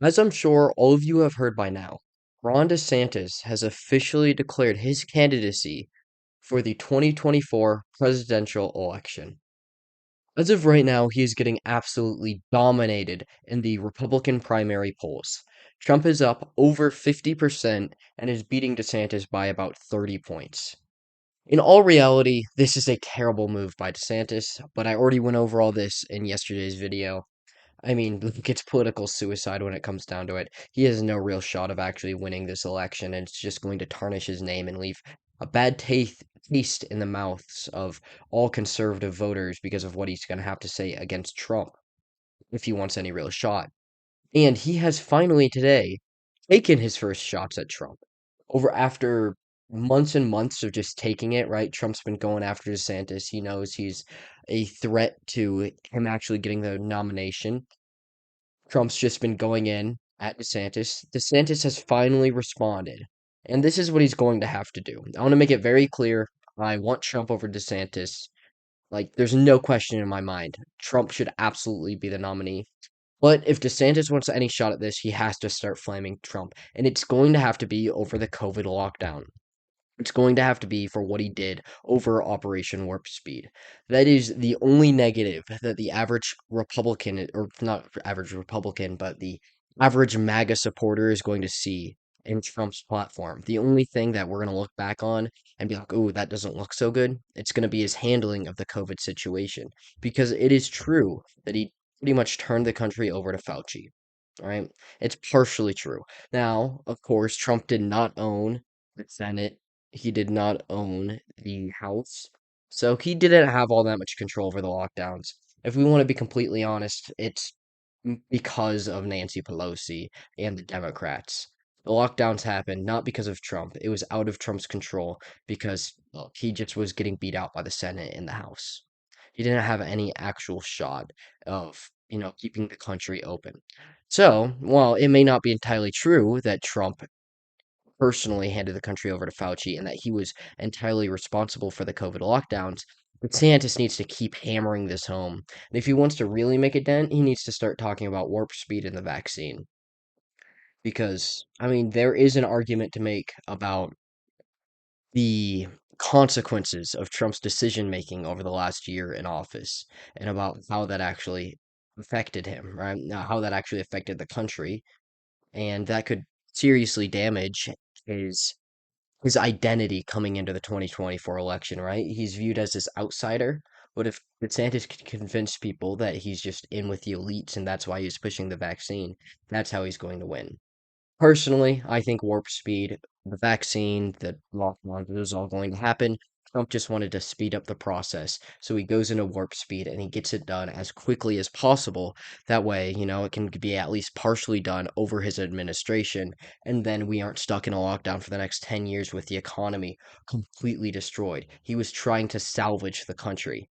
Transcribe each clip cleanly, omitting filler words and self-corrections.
As I'm sure all of you have heard by now, Ron DeSantis has officially declared his candidacy for the 2024 presidential election. As of right now, he is getting absolutely dominated in the Republican primary polls. Trump is up over 50% and is beating DeSantis by about 30 points. In all reality, this is a terrible move by DeSantis, but I already went over all this in yesterday's video. I mean, it's political suicide when it comes down to it. He has no real shot of actually winning this election, and it's just going to tarnish his name and leave a bad taste in the mouths of all conservative voters because of what he's going to have to say against Trump if he wants any real shot. And he has finally today taken his first shots at Trump. Over after months and months of just taking it, right? Trump's been going after DeSantis. He knows he's a threat to him actually getting the nomination. Trump's just been going in at DeSantis. DeSantis has finally responded. And this is what he's going to have to do. I want to make it very clear. I want Trump over DeSantis. Like, there's no question in my mind. Trump should absolutely be the nominee. But if DeSantis wants any shot at this, he has to start flaming Trump. And it's going to have to be over the COVID lockdown. It's going to have to be for what he did over Operation Warp Speed. That is the only negative that the average Republican, or not average Republican, but the average MAGA supporter is going to see in Trump's platform. The only thing that we're going to look back on and be like, oh, that doesn't look so good, it's going to be his handling of the COVID situation. Because it is true that he pretty much turned the country over to Fauci. Right? It's partially true. Now, of course, Trump did not own the Senate. He did not own the House. So he didn't have all that much control over the lockdowns. If we want to be completely honest, it's because of Nancy Pelosi and the Democrats. The lockdowns happened not because of Trump. It was out of Trump's control because well, he just was getting beat out by the Senate and the House. He didn't have any actual shot of, keeping the country open. So, while it may not be entirely true that Trump personally handed the country over to Fauci and that he was entirely responsible for the COVID lockdowns, DeSantis needs to keep hammering this home. And if he wants to really make a dent, he needs to start talking about warp speed in the vaccine. Because, I mean, there is an argument to make about the consequences of Trump's decision making over the last year in office and about how that actually affected him, right? Now, how that actually affected the country. And that could seriously damage his his identity coming into the 2024 election, right? He's viewed as this outsider. What if DeSantis could convince people that he's just in with the elites and that's why he's pushing the vaccine? That's how he's going to win. Personally, I think warp speed, the vaccine, the lockdowns, this is all going to happen. Trump just wanted to speed up the process. So he goes into warp speed and he gets it done as quickly as possible. That way, it can be at least partially done over his administration. And then we aren't stuck in a lockdown for the next 10 years with the economy completely destroyed. He was trying to salvage the country.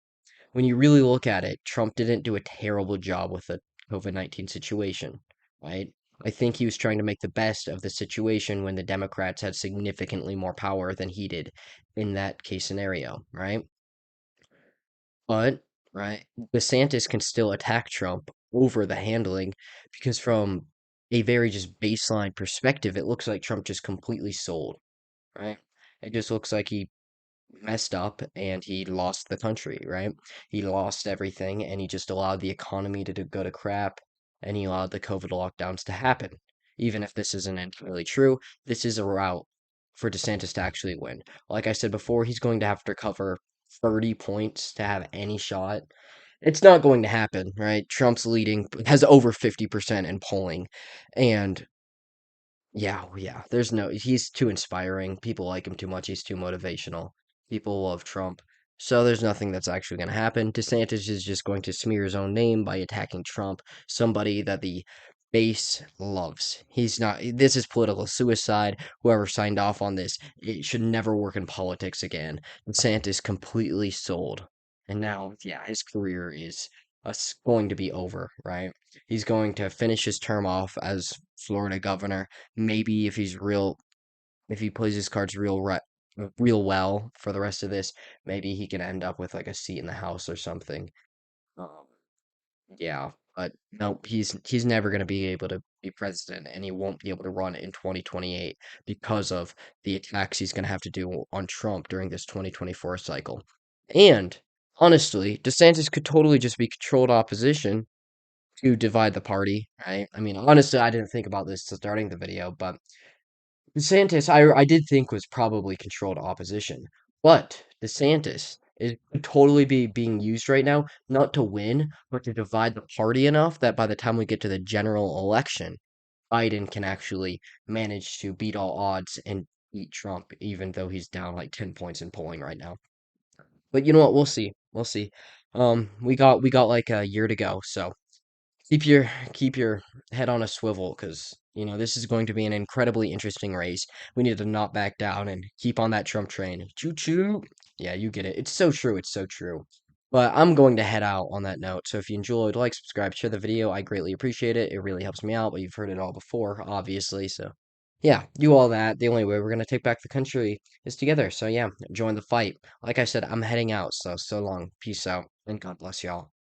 When you really look at it, Trump didn't do a terrible job with the COVID-19 situation, right? I think he was trying to make the best of the situation when the Democrats had significantly more power than he did in that case scenario, right? But, right, DeSantis can still attack Trump over the handling because from a very just baseline perspective, it looks like Trump just completely sold, right? It just looks like he messed up and he lost the country, right? He lost everything and he just allowed the economy to go to crap and he allowed the COVID lockdowns to happen. Even if this isn't entirely true, this is a route for DeSantis to actually win. Like I said before, he's going to have to cover 30 points to have any shot. It's not going to happen, right? Trump's leading, has over 50% in polling. And yeah, he's too inspiring. People like him too much. He's too motivational. People love Trump. So there's nothing that's actually going to happen. DeSantis is just going to smear his own name by attacking Trump, somebody that the base loves. He's not, this is political suicide. Whoever signed off on this, it should never work in politics again. DeSantis completely sold. And now, yeah, his career is going to be over, right? He's going to finish his term off as Florida governor. Maybe if he plays his cards real well for the rest of this, maybe he can end up with like a seat in the House or something. Um, yeah, but no, he's never gonna be able to be president and he won't be able to run in 2028 because of the attacks he's going to have to do on Trump during this 2024 cycle. And honestly, DeSantis could totally just be controlled opposition to divide the party, right? I mean, honestly, I didn't think about this starting the video, but DeSantis, I did think was probably controlled opposition, but DeSantis is could totally be being used right now, not to win, but to divide the party enough that by the time we get to the general election, Biden can actually manage to beat all odds and beat Trump, even though he's down like 10 points in polling right now. But you know what? We'll see. We'll see. We got like a year to go, so keep your head on a swivel because this is going to be an incredibly interesting race. We need to not back down and keep on that Trump train. Choo choo. Yeah, you get it. It's so true. It's so true. But I'm going to head out on that note. So if you enjoyed, like, subscribe, share the video. I greatly appreciate it. It really helps me out. But you've heard it all before, obviously. So yeah, do all that. The only way we're gonna take back the country is together. So yeah, join the fight. Like I said, I'm heading out. So long. Peace out, and God bless y'all.